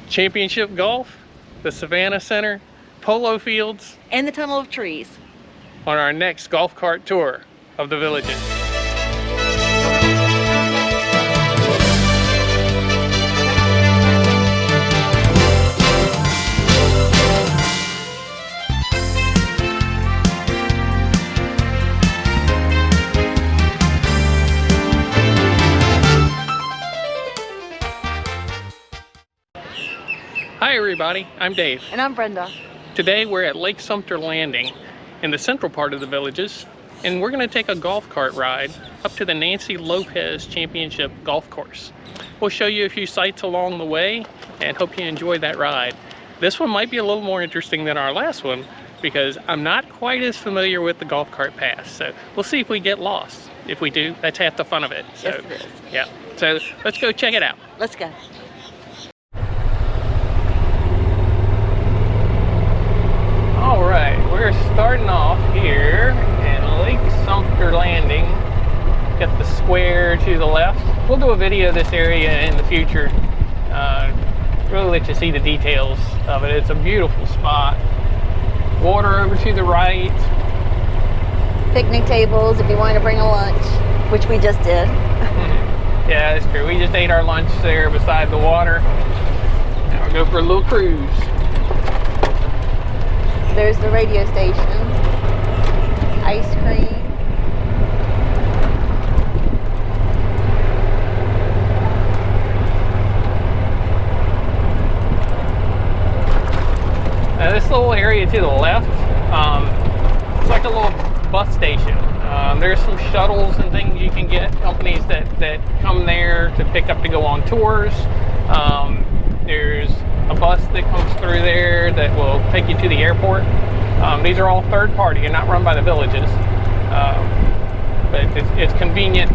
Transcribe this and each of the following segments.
championship golf, the Savannah Center, polo fields, and the tunnel of trees on our next golf cart tour of the Villages. Hi everybody, I'm Dave. And I'm Brenda. Today we're at Lake Sumter Landing in the central part of the Villages, and we're going to take a golf cart ride up to the Nancy Lopez Championship golf course. We'll show you a few sights along the way and hope you enjoy that ride. This one might be a little more interesting than our last one because I'm not quite as familiar with the golf cart path, so we'll see if we get lost. If we do, that's half the fun of it. So, yes, it is. Yeah, so let's go check it out. Let's go. Alright, we're starting off here in Lake Sumter Landing. Got the square to the left. We'll do a video of this area in the future. Really let you see the details of it. It's a beautiful spot. Water over to the right. Picnic tables if you want to bring a lunch, which we just did. Yeah, that's true. We just ate our lunch there beside the water. Now we'll go for a little cruise. There's the radio station, ice cream. Now this little area to the left, it's like a little bus station. There's some shuttles and things you can get, companies that come there to pick up to go on tours. There's a bus that comes through there that will take you to the airport. These are all third party and not run by the Villages, but it's convenient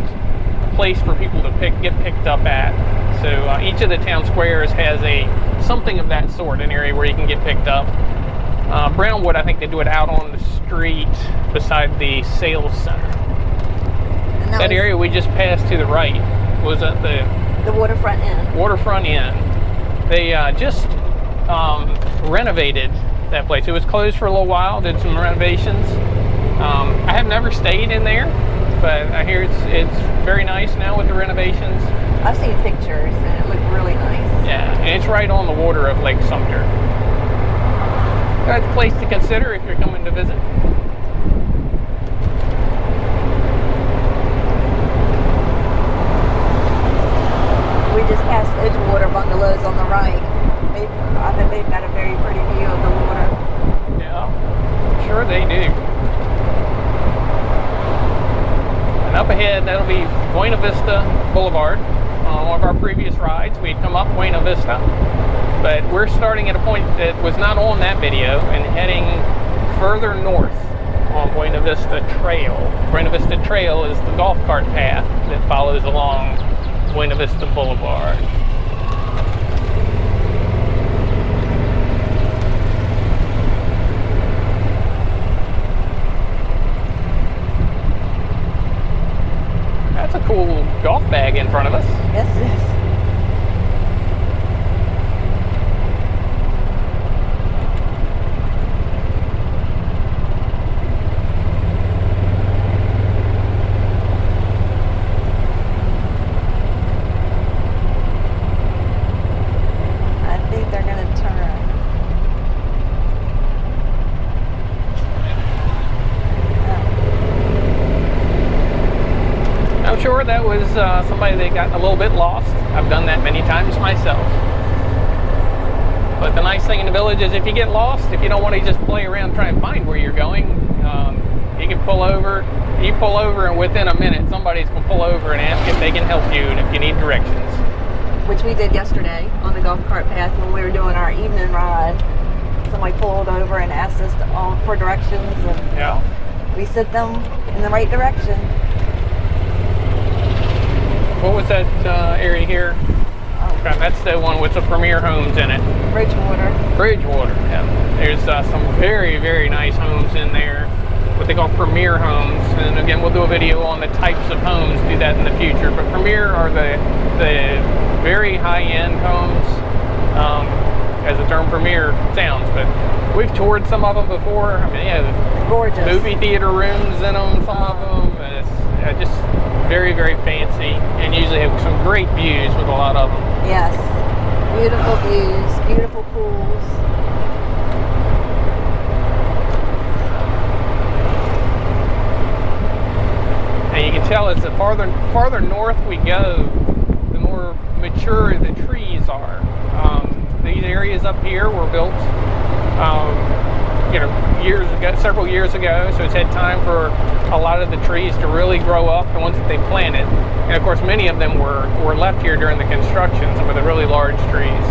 place for people to get picked up at. So each of the town squares has something of that sort, an area where you can get picked up. Brownwood, I think they do it out on the street beside the sales center. And that area we just passed to the right was at the waterfront inn. Waterfront inn. They just renovated that place. It was closed for a little while, did some renovations. I have never stayed in there, but I hear it's very nice now with the renovations. I've seen pictures and it looked really nice. Yeah, and it's right on the water of Lake Sumter. That's a place to consider if you're coming to visit. We just passed Edgewater bungalows on the right. I bet they've got a very pretty view of the water. Yeah, sure they do. And up ahead, that'll be Buena Vista Boulevard. On one of our previous rides, we'd come up Buena Vista, but we're starting at a point that was not on that video and heading further north on Buena Vista Trail. Buena Vista Trail is the golf cart path that follows along Buena Vista Boulevard. That's a cool golf bag in front of us. Yes, it is. I think they're going to turn. I'm sure that was somebody that got a little bit lost. I've done that many times myself. But the nice thing in the village is if you get lost, if you don't want to just play around trying to find where you're going, you can pull over. You pull over and within a minute somebody's going to pull over and ask if they can help you and if you need directions. Which we did yesterday on the golf cart path when we were doing our evening ride. Somebody pulled over and asked us for directions, and yeah, we sent them in the right direction. What was that area here? Okay, that's the one with the premier homes in it. Bridgewater. Bridgewater, yeah. There's some very, very nice homes in there, what they call premier homes. And again, we'll do a video on the types of homes, do that in the future. But premier are the very high-end homes as the term premiere sounds, but we've toured some of them before. I mean, yeah, Gorgeous. movie theater rooms in them, some of them. And it's just very, very fancy, and usually have some great views with a lot of them. Yes. Beautiful views, beautiful pools. And you can tell as the farther north we go, the more mature the trees are. These areas up here were built, years ago, several years ago. So it's had time for a lot of the trees to really grow up, the ones that they planted. And of course, many of them were left here during the construction, some of the really large trees.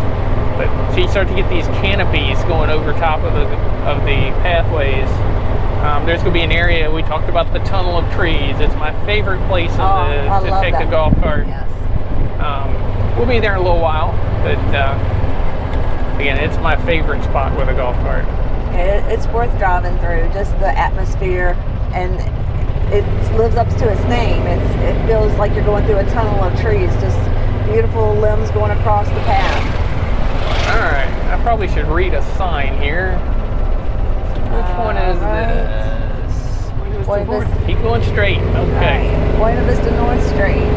But so you start to get these canopies going over top of the pathways. There's going to be an area, we talked about the tunnel of trees. It's my favorite place to take the golf cart. Yes. We'll be there in a little while, but again, it's my favorite spot with a golf cart. It's worth driving through, just the atmosphere, and it lives up to its name. It feels like you're going through a tunnel of trees, just beautiful limbs going across the path. All right, I probably should read a sign here. Which one is this? Keep going straight. Okay. Right. Buena Vista North Street.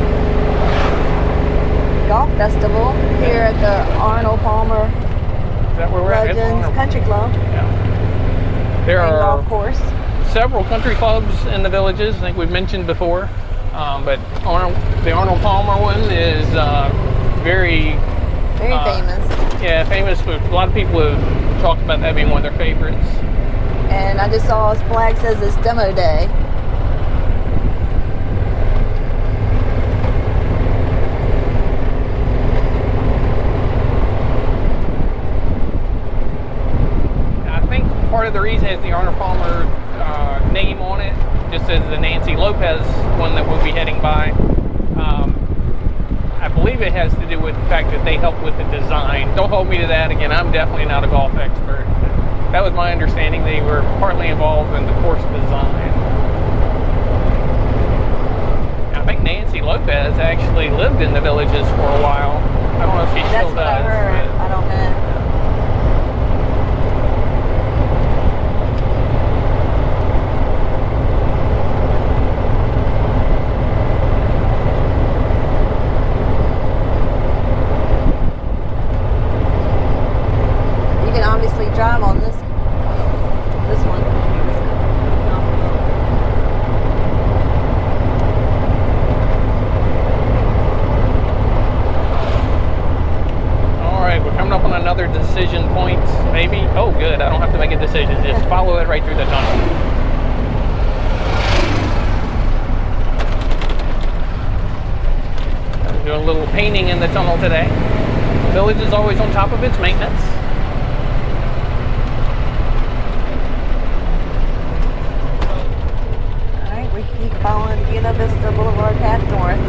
Golf Festival here at the Arnold Palmer Is that where we're at? Villages Country Club. Yeah. There and are golf course. Several country clubs in the Villages. I think we've mentioned before, but the Arnold Palmer one is very famous. Yeah, famous. A lot of people have talked about that being one of their favorites. And I just saw his flag says it's demo day. I think part of the reason is the Arnold Palmer name on it, just as the Nancy Lopez one that we'll be heading by. I believe it has to do with the fact that they helped with the design. Don't hold me to that. Again, I'm definitely not a golf expert. That was my understanding. They were partly involved in the course design. I think Nancy Lopez actually lived in the Villages for a while. I don't know if she still does. That's what I heard. I don't know. You can obviously drive on this one. All right, we're coming up on another decision point, maybe. Oh, good. I don't have to make a decision. Just follow it right through the tunnel. I'm doing a little painting in the tunnel today. The Village is always on top of its maintenance. Following Vista Vista Boulevard Path north.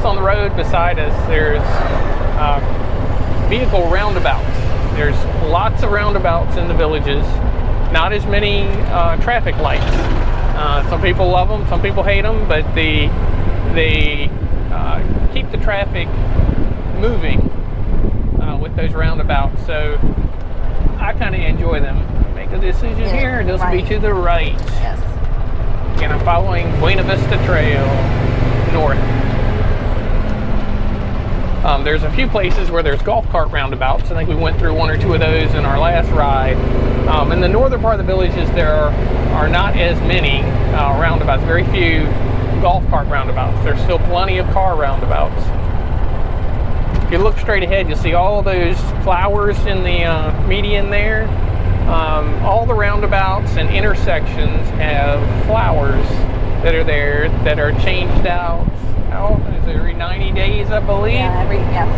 On the road beside us, there's vehicle roundabouts. There's lots of roundabouts in the Villages. Not as many traffic lights. Some people love them, some people hate them, but they keep the traffic moving with those roundabouts. So I kind of enjoy them. Make a decision here. This will be to the right. Yes. Again, I'm following Buena Vista Trail north. There's a few places where there's golf cart roundabouts. I think we went through one or two of those in our last ride. In the northern part of the Villages, there are not as many roundabouts, very few golf cart roundabouts. There's still plenty of car roundabouts. If you look straight ahead, you'll see all those flowers in the median there. All the roundabouts and intersections have flowers that are there that are changed out how often is it? Every 90 days, I believe. Yeah, yes.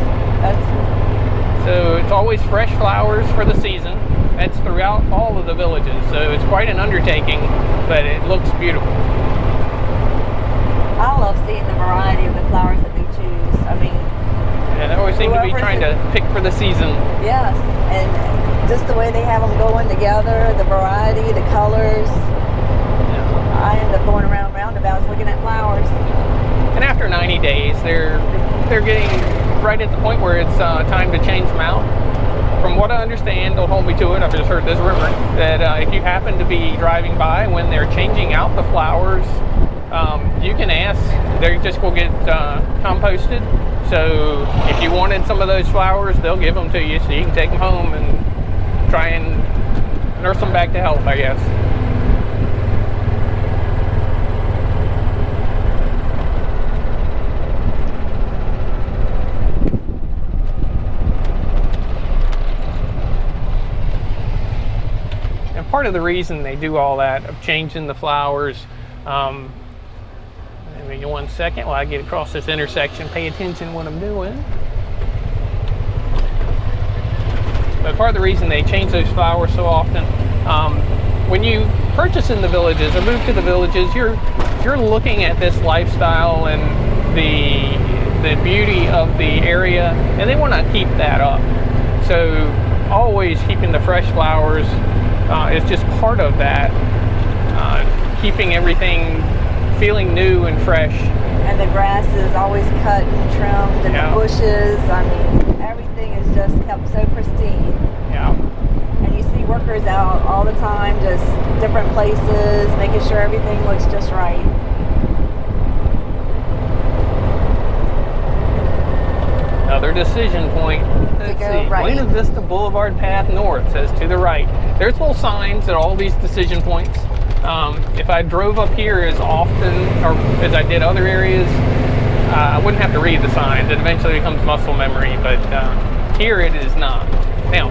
So it's always fresh flowers for the season. That's throughout all of the villages. So it's quite an undertaking, but it looks beautiful. I love seeing the variety of the flowers that they choose. I mean, yeah, they always seem to be trying to pick for the season. Yes, and just the way they have them going together, the variety, the colors. Yeah. I end up going around roundabouts looking at flowers. And after 90 days, they're getting right at the point where it's time to change them out. From what I understand, don't hold me to it, I've just heard this rumor, that if you happen to be driving by when they're changing out the flowers, you can ask, they just will get composted. So if you wanted some of those flowers, they'll give them to you so you can take them home and try and nurse them back to health, I guess. And part of the reason they do all that of changing the flowers, give me 1 second while I get across this intersection. Pay attention to what I'm doing. But part of the reason they change those flowers so often, when you purchase in the villages or move to the villages, you're looking at this lifestyle and the beauty of the area, and they want to keep that up. So always keeping the fresh flowers is just part of that, keeping everything feeling new and fresh. And the grass is always cut and trimmed, and the bushes, I mean, everything is just kept so pristine. Yeah. And you see workers out all the time, just different places, making sure everything looks just right. Another decision point. Let's see. Right. Buena Vista Boulevard Path North says to the right. There's little signs at all these decision points. If I drove up here as often or as I did other areas, I wouldn't have to read the signs. It eventually becomes muscle memory, but here it is not. Now,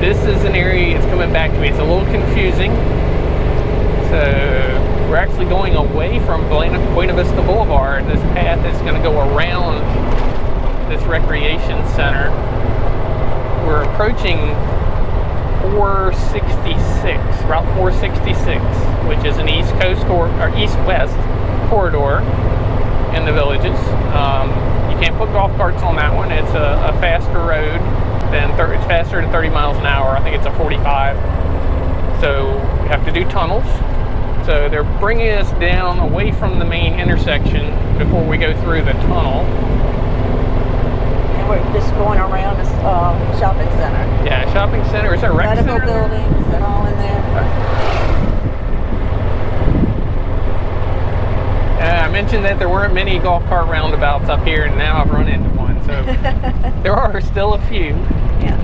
this is an area that's coming back to me. It's a little confusing. So we're actually going away from Buena Vista Boulevard. This path is going to go around this recreation center. We're approaching 466, Route 466, which is an east coast or east-west corridor in the villages. You can't put golf carts on that one. It's a faster road than it's faster than 30 miles an hour. I think it's a 45. So we have to do tunnels. So they're bringing us down away from the main intersection before we go through the tunnel. We're just going around this shopping center. Yeah, shopping center. Is there a rec center? Medical buildings and all in there. I mentioned that there weren't many golf cart roundabouts up here, and now I've run into one. So there are still a few. Yeah.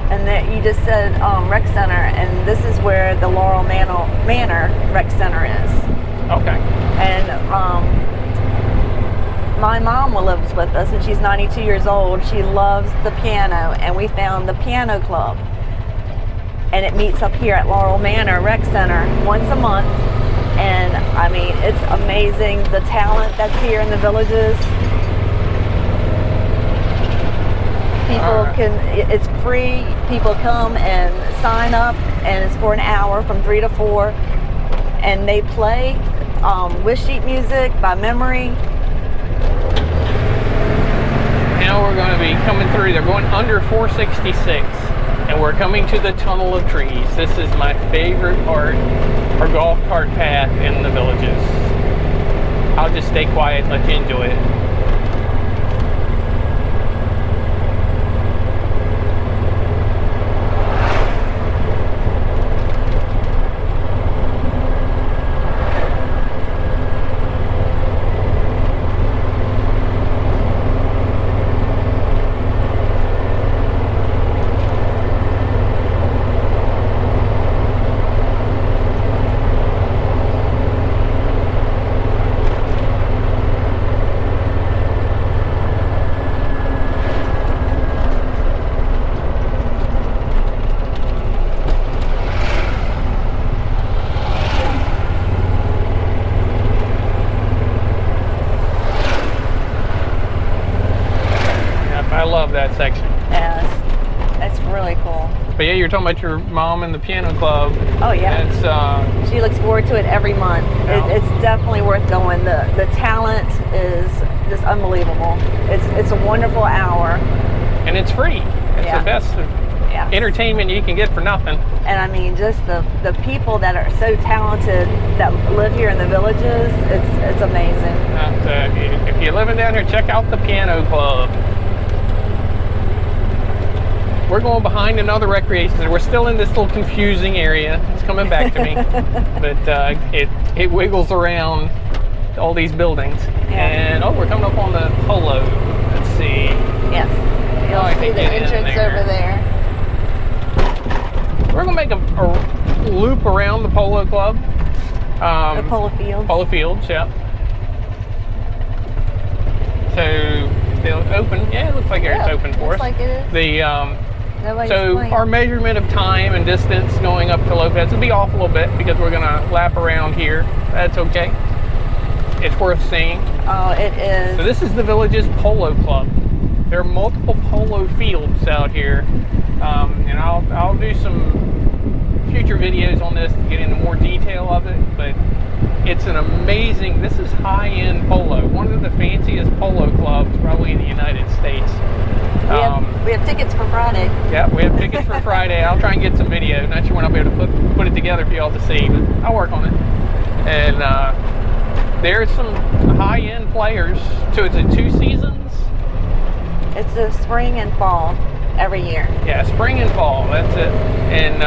And that you just said rec center, and this is where the Laurel Manor rec center is. Okay. And my mom lives with us, and she's 92 years old. She loves the piano, and we found the piano club. And it meets up here at Laurel Manor Rec Center once a month. And I mean, it's amazing the talent that's here in the villages. People it's free. People come and sign up, and it's for an hour from 3 to 4. And they play with sheet music by memory. Now we're going to be coming through. They're going under 466, and we're coming to the tunnel of trees. This is my favorite part, or golf cart path in the villages. I'll just stay quiet and let you enjoy it. But yeah, you're talking about your mom and the piano club. Oh yeah. It's she looks forward to it every month. Yeah. It's definitely worth going. The talent is just unbelievable. It's a wonderful hour. and it's free. It's Yeah. the best entertainment you can get for nothing. And I mean, just the people that are so talented that live here in the Villages, it's amazing. If you're living down here, check out the piano club. We're going behind another recreation center. We're still in this little confusing area. It's coming back to me. But it wiggles around all these buildings. Yeah. And we're coming up on the Polo. Let's see. Yes. You'll I see can the get in entrance there. over there. We're going to make a loop around the Polo Club. The Polo Fields. Polo Fields, yeah. So they'll open. Yeah, it looks like it's open for us. Looks like it is. Nobody's So playing. our measurement of time and distance going up to Lopez will be off a little bit because we're going to lap around here. That's okay. It's worth seeing. Oh, it is. So this is the Villages Polo Club. There are multiple polo fields out here, and I'll do some future videos on this to get into more detail of it. But it's an amazing. This is high-end polo. One of the fanciest polo clubs probably in the United States. We have tickets for Friday. Yeah, we have tickets for Friday. I'll try and get some video. Not sure when I'll be able to put it together for y'all to see, but I'll work on it. And there's some high-end players. So it's 2 seasons. It's the spring and fall every year. Yeah, spring and fall. That's it. And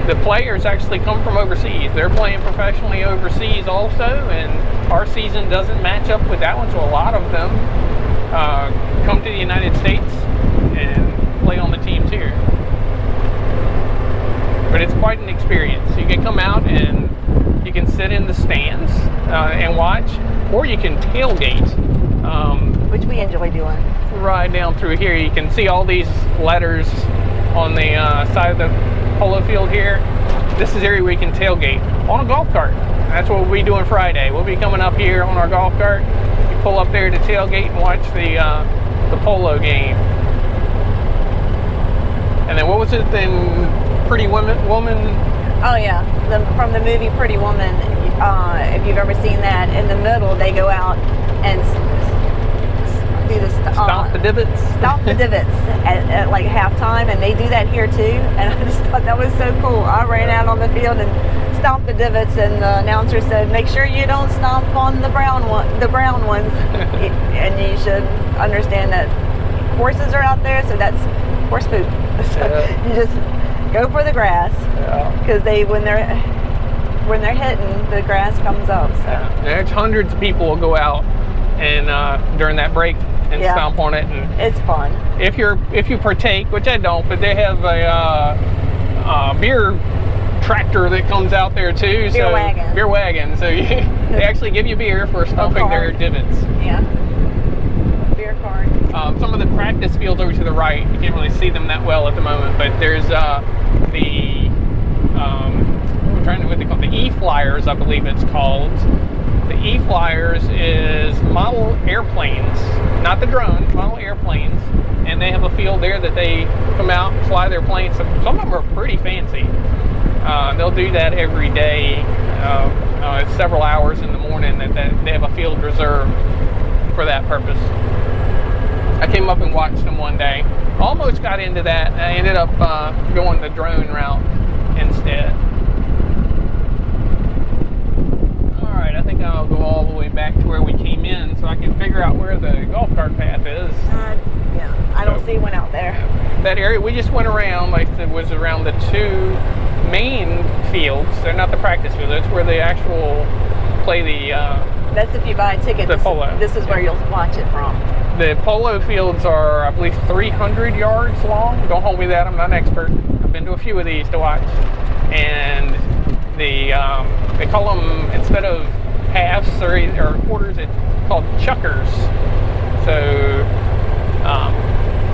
the players actually come from overseas. They're playing professionally overseas also, and our season doesn't match up with that one. So a lot of them come to the United States and play on the teams here. But it's quite an experience. You can come out and you can sit in the stands and watch, or you can tailgate. Which we enjoy doing. Right down through here, you can see all these letters on the side of the polo field here. This is the area where you can tailgate on a golf cart. That's what we'll be doing Friday. We'll be coming up here on our golf cart. You pull up there to tailgate and watch the polo game. And then what was it then? Pretty Woman? Oh yeah, from the movie Pretty Woman. If you've ever seen that, in the middle they go out and do the Stomp the divots. Stomp the divots at like halftime, and they do that here too. And I just thought that was so cool. I ran out on the field and stomped the divots, and the announcer said, "Make sure you don't stomp on the brown ones." And you should understand that horses are out there, so that's horse poop. So you just go for the grass, because when they're hitting, the grass comes up. So There's hundreds of people will go out and during that break and stomp on it, and it's fun. If you partake, which I don't, but they have a beer tractor that comes out there too. Beer wagon. So they actually give you beer for stomping their divots. Yeah. Beer card. Some of the practice fields over to the right, you can't really see them that well at the moment, but there's I'm trying to what they call the E-Flyers, I believe it's called. The E-Flyers is model airplanes, not the drones, model airplanes, and they have a field there that they come out and fly their planes. Some of them are pretty fancy. They'll do that every day. It's several hours in the morning that they have a field reserved for that purpose. I came up and watched them one day. Almost got into that. I ended up going the drone route instead. Alright, I think I'll go all the way back to where we came in so I can figure out where the golf cart path is. Yeah, I don't see one out there. That area, we just went around, like it was around the 2 main fields. They're not the practice field, that's where they actual play the that's if you buy a ticket. polo. This is where you'll watch it from. The polo fields are, I believe, 300 yards long. Don't hold me that, I'm not an expert. I've been to a few of these to watch. And they call them, instead of halves or quarters, it's called chukkers. So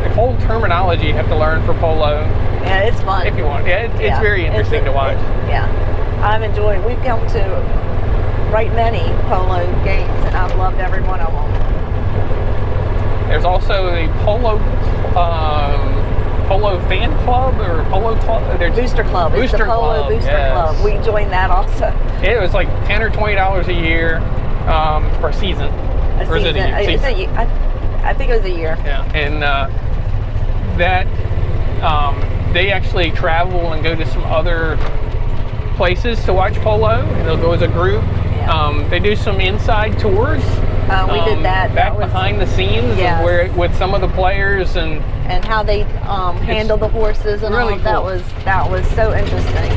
the whole terminology you have to learn for polo. Yeah, it's fun. If you want. Yeah, it's very interesting to watch. I've enjoyed. We've come to right many polo games, and I've loved every one of them. There's also the polo Polo Fan Club or Polo Club. Booster Club. It's the Polo Booster Club. We joined that also. It was like $10 or $20 a year for a season. A season. I think it was a year. Yeah, and that they actually travel and go to some other places to watch polo, and they'll go as a group. Yeah. They do some inside tours. We did that. Back behind the scenes, yes, of where with some of the players and how they handle the horses and really all. Cool. That was so interesting.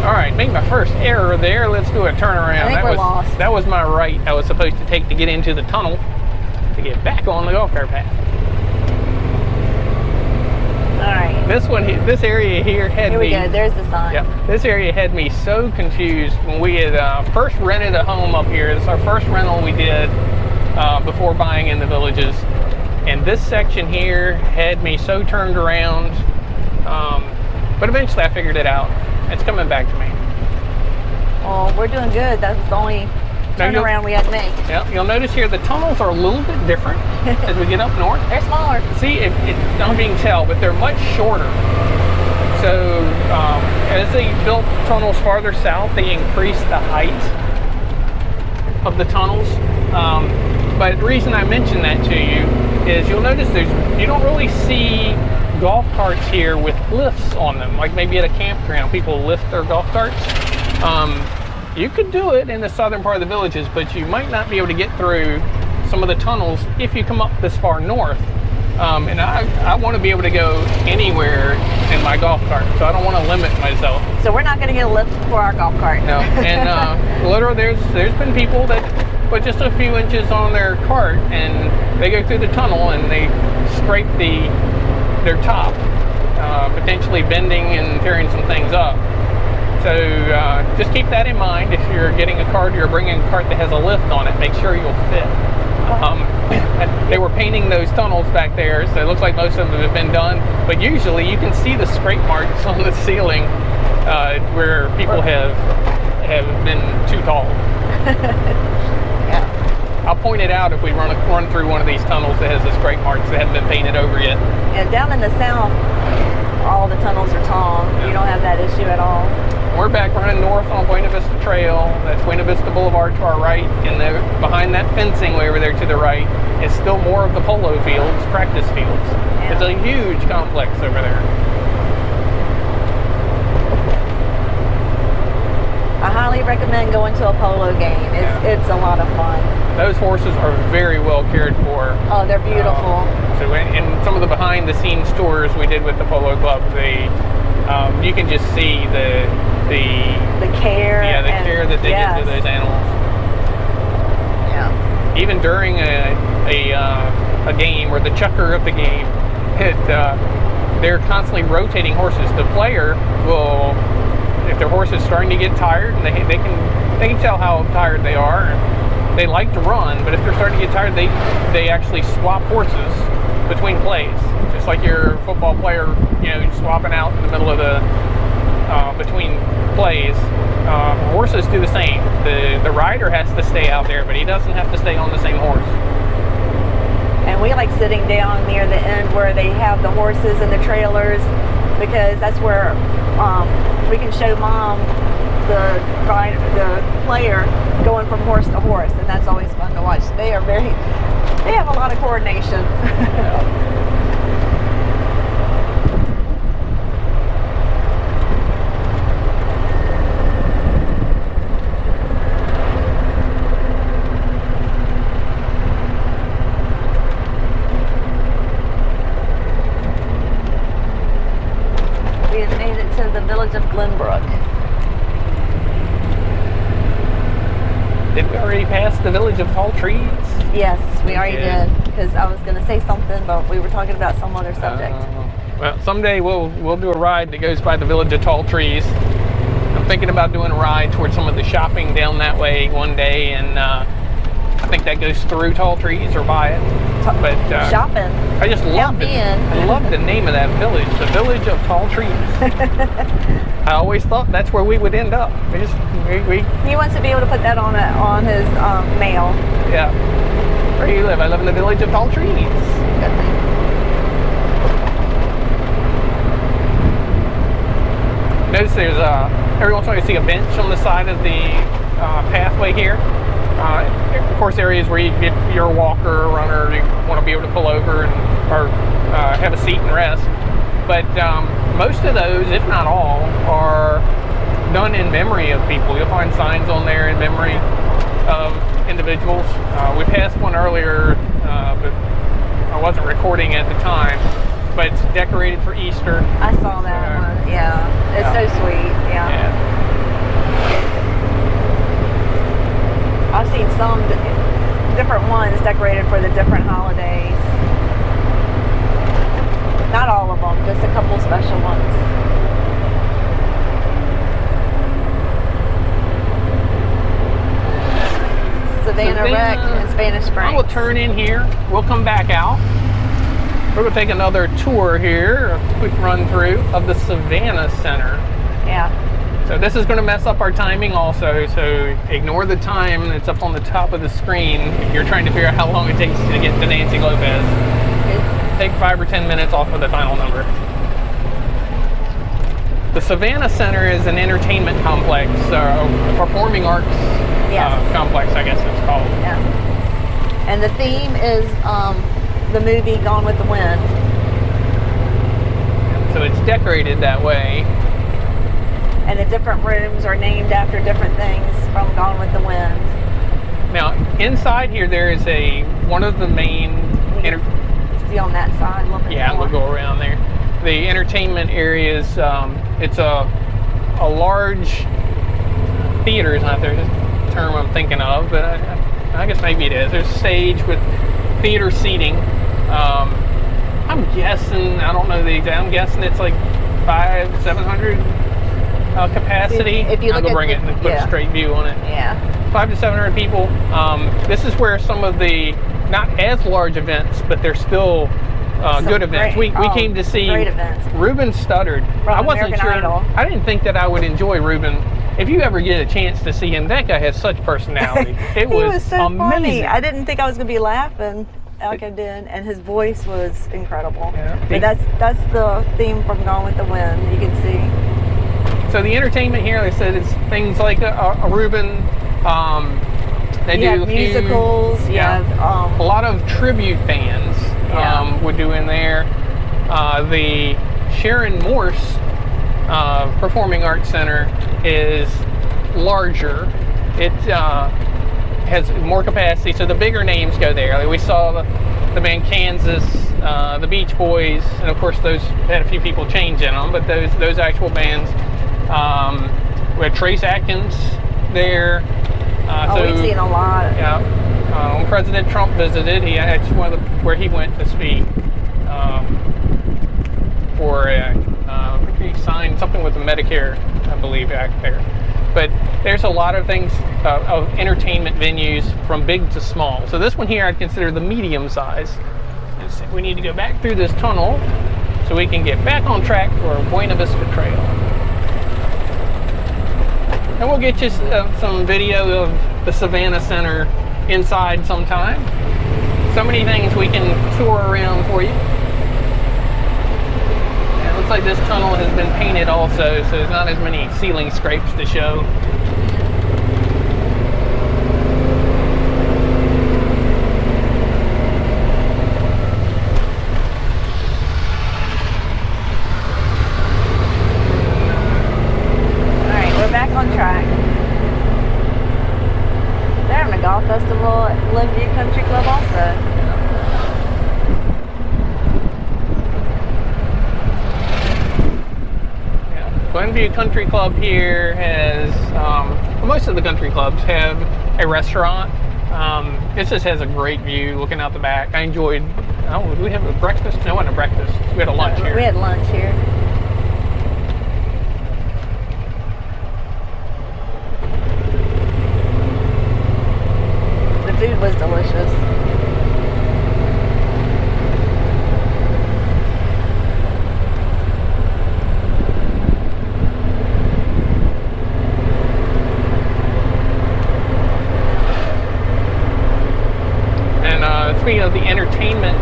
All right, make my first error there. Let's do a turnaround. I think we're lost. That was my right. I was supposed to take to get into the tunnel to get back on the golf cart path. All right. This area here had me. Here we go. There's the sign. Yeah. This area had me so confused when we had first rented a home up here. This is our first rental we did before buying in the Villages, and this section here had me so turned around. But eventually, I figured it out. It's coming back to me. Well, we're doing good. That's the only turnaround we had to make. Yeah, you'll notice here the tunnels are a little bit different as we get up north. They're smaller. See, I don't being tell, but they're much shorter. So as they built tunnels farther south, they increased the height of the tunnels. But the reason I mention that to you is you'll notice you don't really see golf carts here with lifts on them, like maybe at a campground people lift their golf carts. You could do it in the southern part of the Villages, but you might not be able to get through some of the tunnels if you come up this far north. And I want to be able to go anywhere in my golf cart, so I don't want to limit myself. So we're not going to get a lift for our golf cart. No, and literally there's been people that put just a few inches on their cart and they go through the tunnel and they scrape their top, potentially bending and tearing some things up. So just keep that in mind if you're getting a cart or you're bringing a cart that has a lift on it. Make sure you'll fit. They were painting those tunnels back there, so it looks like most of them have been done. But usually you can see the scrape marks on the ceiling where people have been too tall. Yeah. I'll point it out if we run through one of these tunnels that has the scrape marks that haven't been painted over yet. And down in the south, all the tunnels are tall. Yeah. You don't have that issue at all. We're back running north on Buena Vista Trail. That's Buena Vista Boulevard to our right, and behind that fencing way over there to the right is still more of the polo fields, practice fields. Yeah. It's a huge complex over there. I highly recommend going to a polo game. It's a lot of fun. Those horses are very well cared for. Oh, they're beautiful. So in some of the behind-the-scenes tours we did with the Polo Club, you can just see the care. Yeah, the care that they give to those animals. Yeah. Even during a game or the chukker of the game, they're constantly rotating horses. The player will, if their horse is starting to get tired, and they can tell how tired they are. They like to run, but if they're starting to get tired, they actually swap horses between plays, just like your football player, swapping out in the middle of the between plays. Horses do the same. The rider has to stay out there, but he doesn't have to stay on the same horse. And we like sitting down near the end where they have the horses and the trailers, because that's where we can show mom the player going from horse to horse, and that's always fun to watch. They have a lot of coordination. Yeah. We have made it to the village of Glenbrook. Did we already pass the village of tall trees? Yes, we already did. Because I was going to say something, but we were talking about some other subject. Well, someday we'll do a ride that goes by the village of tall trees. I'm thinking about doing a ride towards some of the shopping down that way one day, and I think that goes through tall trees or by it. But shopping. I just love I love the name of that village, the village of tall trees. I always thought that's where we would end up. He wants to be able to put that on his mail. Yeah. Where do you live? I live in the village of tall trees. Good thing. Notice there's every once in a while you see a bench on the side of the pathway here. Of course, areas where if you're a walker or runner, you want to be able to pull over or have a seat and rest. But most of those, if not all, are done in memory of people. You'll find signs on there in memory of individuals. We passed one earlier, but I wasn't recording at the time. But it's decorated for Easter. I saw that one. Yeah, it's so sweet. Yeah. I've seen some different ones decorated for the different holidays. Not all of them, just a couple special ones. Savannah Rec and Spanish Springs. We'll turn in here. We'll come back out. We're going to take another tour here, a quick run through of the Savannah Center. Yeah. So this is going to mess up our timing also, so ignore the time that's up on the top of the screen if you're trying to figure out how long it takes to get to Nancy Lopez. Take 5 or 10 minutes off of the final number. The Savannah Center is an entertainment complex, a performing arts complex, I guess it's called. Yeah. And the theme is the movie Gone with the Wind. So it's decorated that way. And the different rooms are named after different things from Gone with the Wind. Now, inside here, there is one of the main... See on that side a little bit more. We'll go around there. The entertainment areas, it's a large theater is not the term I'm thinking of, but I guess maybe it is. There's a stage with theater seating. I'm guessing, I don't know the exact, I'm guessing it's like 500-700 capacity. If you I'll go bring it and put a straight view on it. Yeah. 500 to 700 people. This is where some of the not as large events, but they're still good events. We came to see Ruben Studdard. I wasn't American sure. Idol. I didn't think that I would enjoy Ruben. If you ever get a chance to see him, that guy has such personality. It was so amazing. Funny. I didn't think I was going to be laughing like I did, and his voice was incredible. Yeah. But that's the theme from Gone with the Wind. You can see. So the entertainment here, like I said, is things like a Ruben. They do musicals. You have a lot of tribute bands would do in there. The Sharon Morse Performing Arts Center is larger. It has more capacity, so the bigger names go there. Like we saw the band Kansas, the Beach Boys, and of course those had a few people change in them, but those actual bands. We had Trace Atkins there. We've seen a lot. Yeah. When President Trump visited, it's one of where he went to speak for he signed something with the Medicare, I believe, act there. But there's a lot of things of entertainment venues from big to small. So this one here I'd consider the medium size. We need to go back through this tunnel so we can get back on track for Buena Vista Trail. And we'll get you some video of the Savannah Center inside sometime. So many things we can tour around for you. And it looks like this tunnel has been painted also, so there's not as many ceiling scrapes to show. Festival at Villages Country Club also. Yeah. Glenview Country Club here has, most of the country clubs have a restaurant. This just has a great view looking out the back. I enjoyed, did we have a breakfast? No, it wasn't a breakfast. We had a lunch here. We had lunch here. Food was delicious. And speaking of the entertainment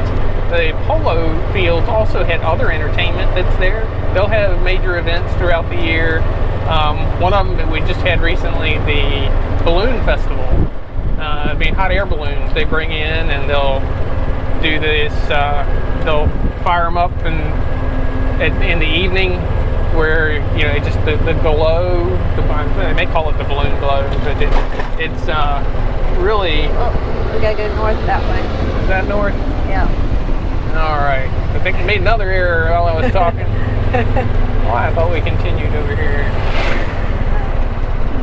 the polo fields also had other entertainment that's there. They'll have major events throughout the year. One of them that we just had recently, the balloon festival. Hot air balloons they bring in, and they'll do this. They'll fire them up in the evening, where just the glow. They may call it the balloon glow, but it's really. Oh, we gotta go north that way. Is that north? Yeah. All right. I think I made another error while I was talking. Oh, I thought we continued over here.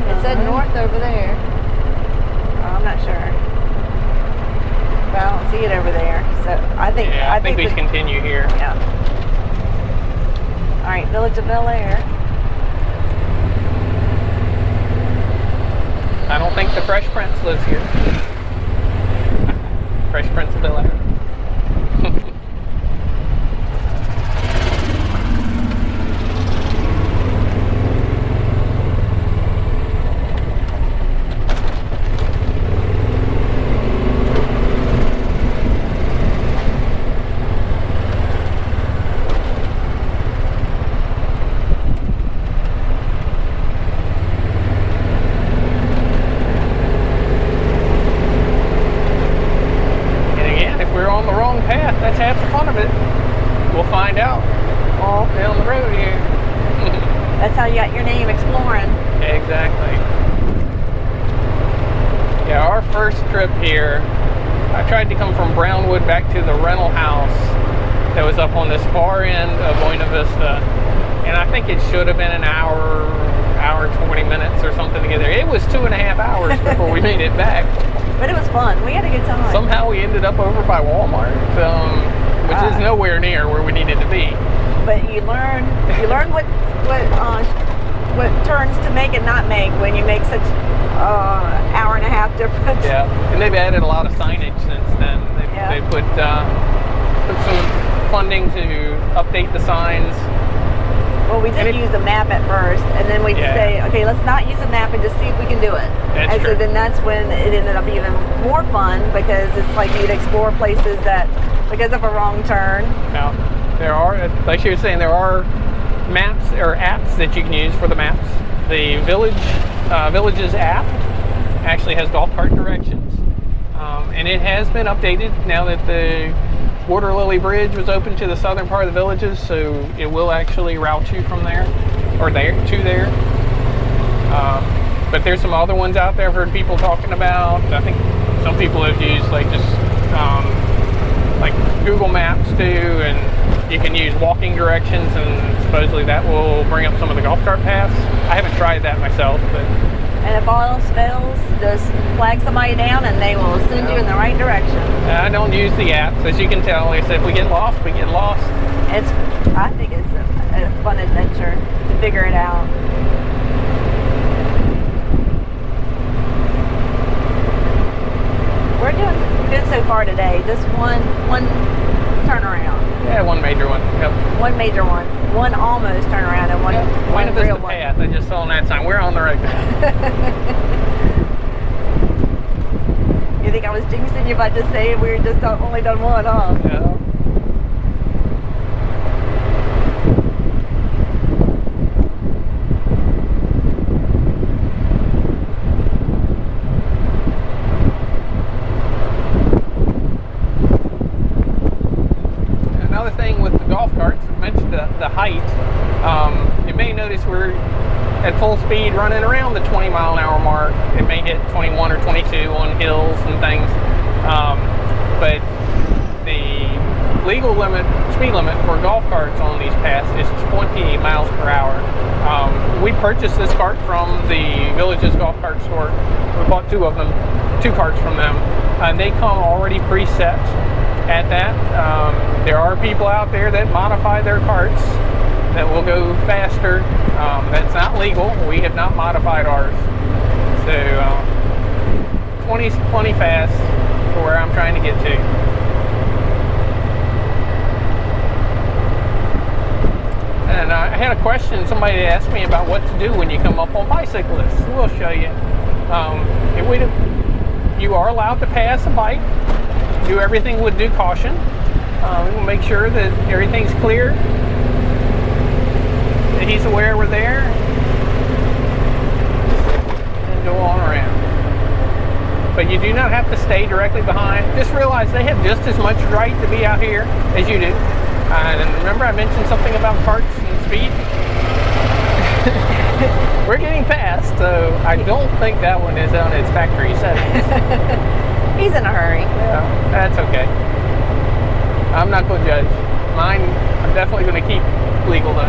It said north over there. Oh, I'm not sure. But I don't see it over there. So I think. Yeah, I think we should continue here. Yeah. All right, Village of Bel Air. I don't think the Fresh Prince lives here. Fresh Prince of Bel Air. That's half the fun of it. We'll find out all down the road here. That's how you got your name, exploring. Exactly. Yeah, our first trip here, I tried to come from Brownwood back to the rental house that was up on this far end of Buena Vista, and I think it should have been an hour 20 minutes or something to get there. It was 2.5 hours before we made it back. But it was fun. We had a good time. Somehow we ended up over by Walmart, which is nowhere near where we needed to be. But you learn what turns to make and not make when you make such hour and a half difference. Yeah, and they've added a lot of signage since then. They put some funding to update the signs. Well, we did use a map at first, and then we'd say, okay, let's not use a map and just see if we can do it. That's true. So then that's when it ended up even more fun, because it's like you'd explore places that, because of a wrong turn. Now, there are, like she was saying, there are maps or apps that you can use for the maps. The Villages app actually has golf cart directions, and it has been updated now that the Water Lily Bridge was open to the southern part of the Villages, so it will actually route you from there, or to there. But there's some other ones out there I've heard people talking about. I think some people have used like Google Maps too, and you can use walking directions, and supposedly that will bring up some of the golf cart paths. I haven't tried that myself, but. And if all else fails, just flag somebody down and they will send you in the right direction. I don't use the apps, as you can tell. They said if we get lost, we get lost. I think it's a fun adventure to figure it out. We're doing good so far today. Just one turnaround. Yeah, one major one. Yep. One major one. One almost turnaround and one real one. Path. I just saw on that sign. We're on the right path. You think I was jinxing you by just saying we were just only done one, huh? Yeah. Another thing with the golf carts, I mentioned the height. You may notice we're at full speed running around the 20-mile-an-hour mark. It may hit 21 or 22 on hills and things. But the legal speed limit for golf carts on these paths is 20 miles per hour. We purchased this cart from the Villages golf cart store. We bought two carts from them. And they come already preset at that. There are people out there that modify their carts that will go faster. That's not legal. We have not modified ours. So 20 is plenty fast for where I'm trying to get to. And I had a question. Somebody asked me about what to do when you come up on bicyclists. We'll show you. You are allowed to pass a bike. Do everything with due caution. We'll make sure that everything's clear, that he's aware we're there, and go on around. But you do not have to stay directly behind. Just realize they have just as much right to be out here as you do. And remember I mentioned something about carts and speed? We're getting past, so I don't think that one is on its factory settings. He's in a hurry. Yeah, that's okay. I'm not going to judge. Mine, I'm definitely going to keep legal though.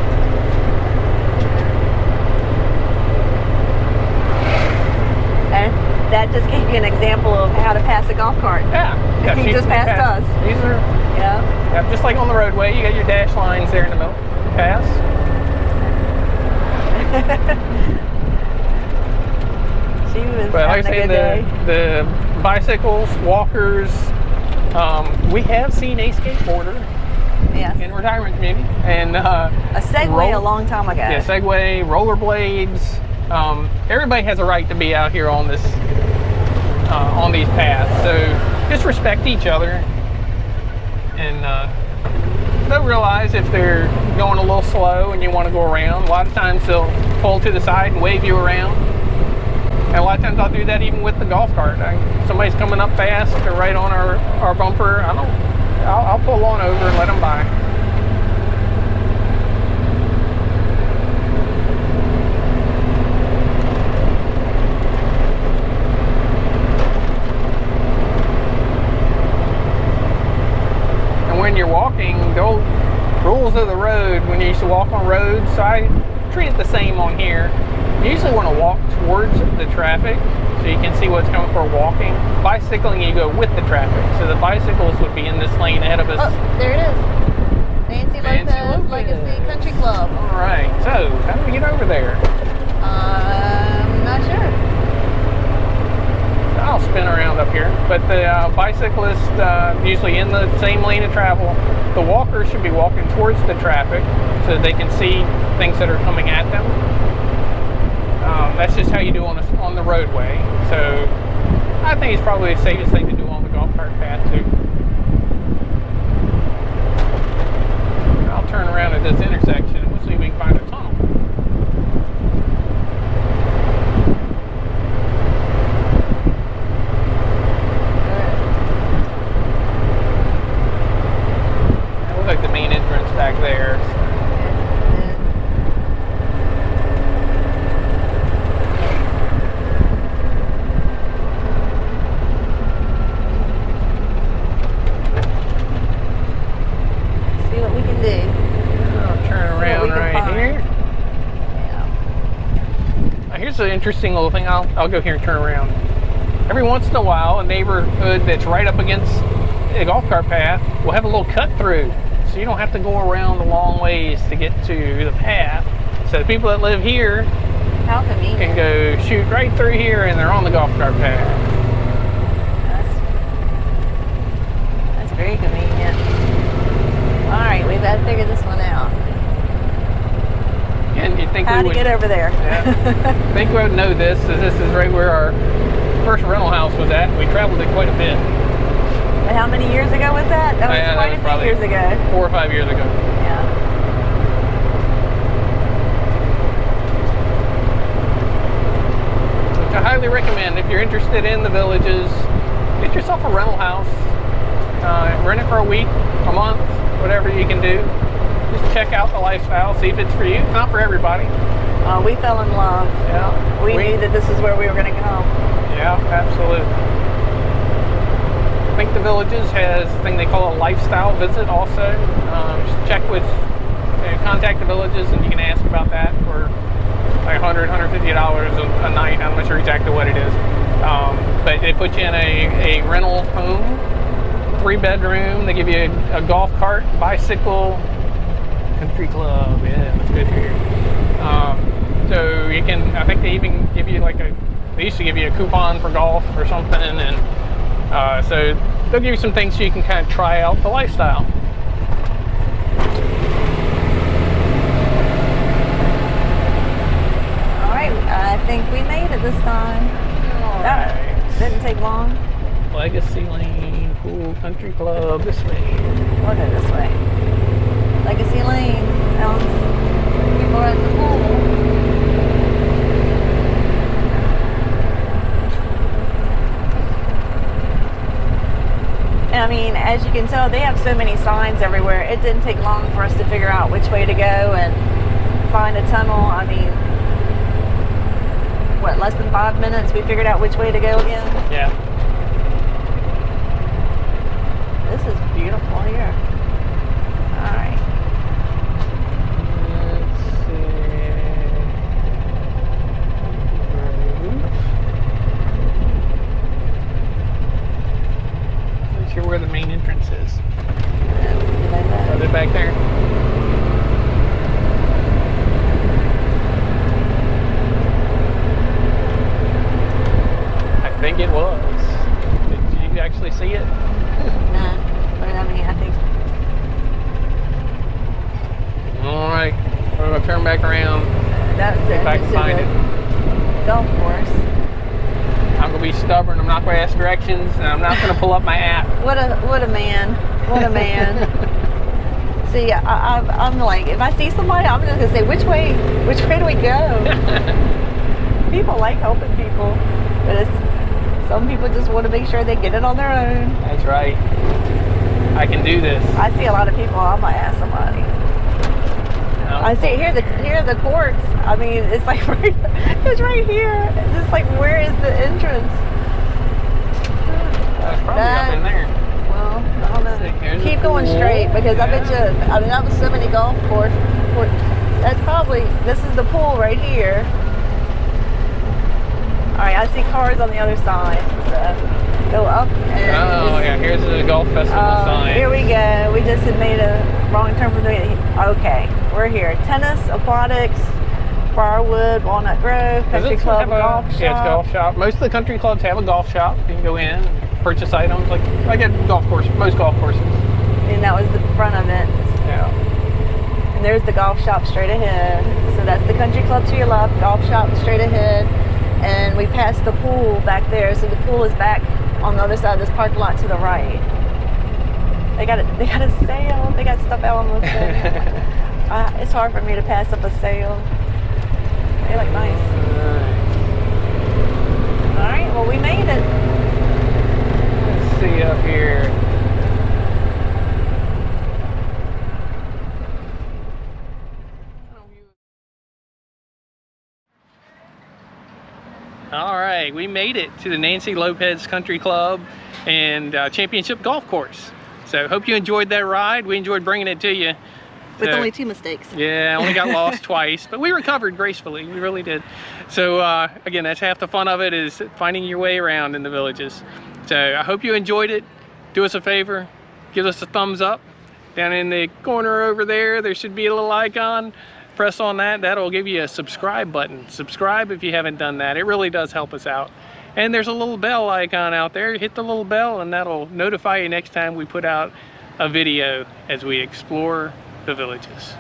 And that just gave you an example of how to pass a golf cart. Yeah. He just passed us. These are, yeah, just like on the roadway, you got your dash lines there in the middle. Pass. She was But like I having a say, good day. the bicycles, walkers, we have seen a skateboarder Yes. in retirement community, and A Segway a long time ago. Yeah, Segway, rollerblades. Everybody has a right to be out here on this, on these paths. So just respect each other, and they'll realize if they're going a little slow and you want to go around. A lot of times they'll pull to the side and wave you around. And a lot of times I'll do that even with the golf cart. Somebody's coming up fast or right on our bumper. I'll pull on over and let them by. And when you're walking, the old rules of the road, when you used to walk on roads, so I treat it the same on here. You usually want to walk towards the traffic so you can see what's coming for walking. Bicycling, you go with the traffic. So the bicycles would be in this lane ahead of us. Oh, there it is. Nancy Lopez Legacy Country Club. All right. So how do we get over there? I'm not sure. I'll spin around up here. But the bicyclist usually in the same lane of travel. The walker should be walking towards the traffic so they can see things that are coming at them. That's just how you do on the roadway. So I think it's probably the safest thing to do on the golf cart path too. I'll turn around at this intersection and we'll see if we can find a tunnel. That looks like the main entrance back there. Here's an interesting little thing. I'll go here and turn around. Every once in a while, a neighborhood that's right up against a golf cart path will have a little cut through, so you don't have to go around the long ways to get to the path. So the people that live here can go shoot right through here, and they're on the golf cart path. That's very convenient. All right, we've got to figure this one out. And you think how to get over there? Yeah. I think we would know this. This is right where our first rental house was at. We traveled it quite a bit. And how many years ago was that? That was quite a few years ago. 4 or 5 years ago. Yeah. Which I highly recommend if you're interested in the Villages. Get yourself a rental house. Rent it for a week, a month, whatever you can do. Just check out the lifestyle, see if it's for you. It's not for everybody. We fell in love. Yeah. We knew that this is where we were going to come. Yeah, absolutely. I think the Villages has a thing they call a lifestyle visit also. Just check with, contact the Villages and you can ask about that for like $100, $150 a night. I'm not sure exactly what it is. But they put you in a rental home, 3-bedroom. They give you a golf cart, bicycle, country club. Yeah, that's good here. So you can, I think they even give you they used to give you a coupon for golf or something, and so they'll give you some things so you can kind of try out the lifestyle. All right, I think we made it this time. All right. Didn't take long. Legacy Lane Pool Country Club this way. We'll go this way. Legacy Lane sounds people are at the pool. And I mean, as you can tell, they have so many signs everywhere. It didn't take long for us to figure out which way to go and find a tunnel. I mean, what, less than 5 minutes we figured out which way to go again? Yeah. This is beautiful here. All right. Let's see. Not sure where the main entrance is. Is it back there? I think it was. Did you actually see it? No, but I mean, I think. All right, we're gonna turn back around. That's it. If I can find it. Golf course. I'm gonna be stubborn. I'm not gonna ask directions, and I'm not gonna pull up my app. What a man. What a man. See, I'm like, if I see somebody, I'm just gonna say, which way do we go? People like helping people, but some people just want to make sure they get it on their own. That's right. I can do this. I see a lot of people. I might ask somebody. I see here the courts. I mean, it's like it's right here. It's just like, where is the entrance? That's probably up in there. Well, I don't know. Keep going straight, because I bet you. I mean, that was so many golf courses. That's probably, this is the pool right here. All right, I see cars on the other side. So go up and. Oh yeah, here's the golf festival sign. Here we go. We just had made a wrong turn from the. Okay, we're here. Tennis, aquatics, Briarwood, Walnut Grove, Country Club, golf shop. Yeah, it's golf shop. Most of the country clubs have a golf shop. You can go in, purchase items like at golf course. Most golf courses. And that was the front of it. Yeah. And there's the golf shop straight ahead. So that's the country club to your left, golf shop straight ahead. And we passed the pool back there. So the pool is back on the other side of this parking lot to the right. They got a sale. They got stuff out on the sale. It's hard for me to pass up a sale. They look nice. All right, well, we made it. Let's see up here. All right, we made it to the Nancy Lopez Country Club and Championship Golf Course. So hope you enjoyed that ride. We enjoyed bringing it to you. With only 2 mistakes. Yeah, only got lost twice, but we recovered gracefully. We really did. So again, that's half the fun of it, is finding your way around in the Villages. So I hope you enjoyed it. Do us a favor, give us a thumbs up. Down in the corner over there should be a little icon. Press on that. That'll give you a subscribe button. Subscribe if you haven't done that. It really does help us out. And there's a little bell icon out there. Hit the little bell and that'll notify you next time we put out a video as we explore the Villages.